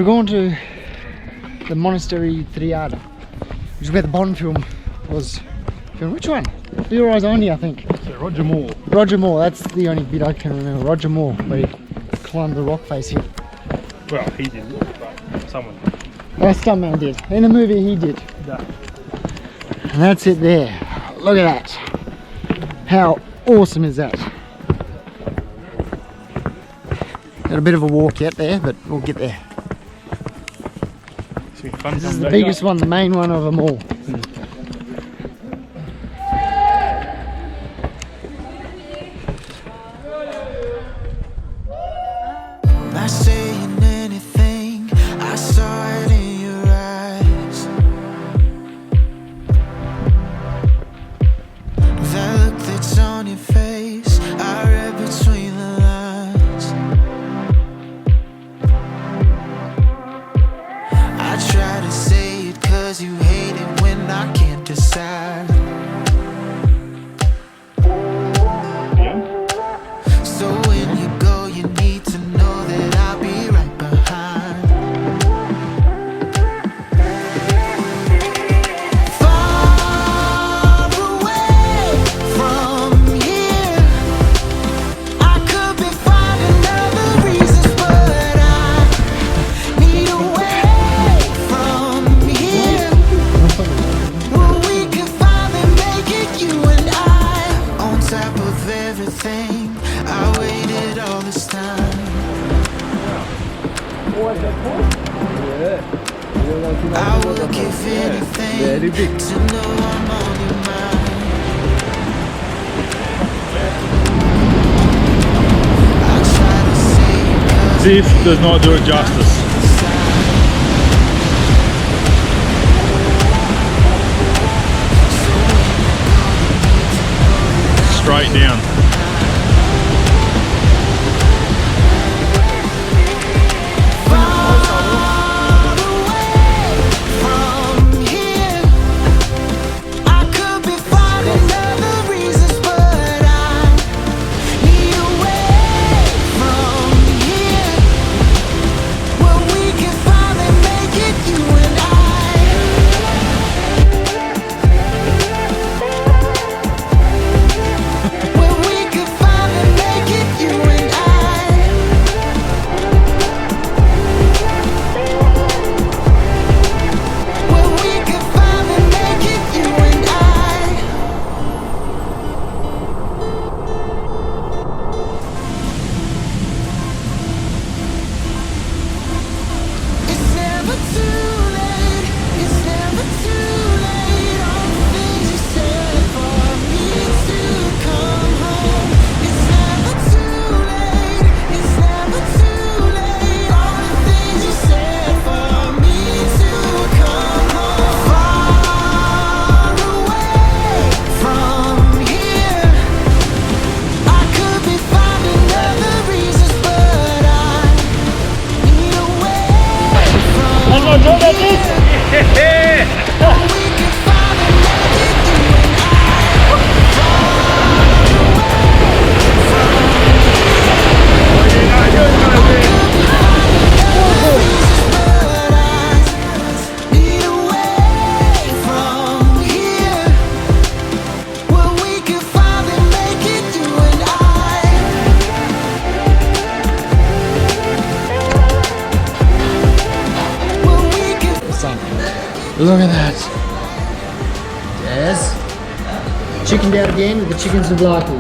So we're going to the Monastery Triada, which is where the Bond film was filmed. Which one? Your Eyes Only, I think. So Roger Moore. Roger Moore, that's the only bit I can remember. Roger Moore, where he climbed the rock face here. Well, he didn't, but someone did. Well, stuntman did. In the movie, he did. Yeah. And that's it there. Look at that. How awesome is that? Got a bit of a walk yet there, but we'll get there. It's been fun. This is the biggest one, the main one of them all. Not saying anything, I saw it in your eyes. That look that's on your face, I read between the lines. I try to say it cause you hate it when I can't decide. So when you go, you need to know that I'll be right behind. Far away from here, I could be finding other reasons, but I need away from here, where we can finally make it, you and I. On top of everything, I waited all this time. I would give anything to know I'm on your mind. I try to say it 'cause This does not do it justice. Straight down. far away from here, I could be finding other reasons, but I need away from here, where we can finally make it, you and I. Where we can finally make it, you and I. Where we can finally make it, you and I. It's never too late, it's never too late. All the things you said for me to come home. It's never too late, it's never too late. All the things you said for me to come home. Far away from here, I could be finding other reasons, but I need away from here. We can finally make it, you and I. Need away from here, where we can finally make it, you and I. Where we can Look at that. Yes. Chickened out again with the chicken souvlaki.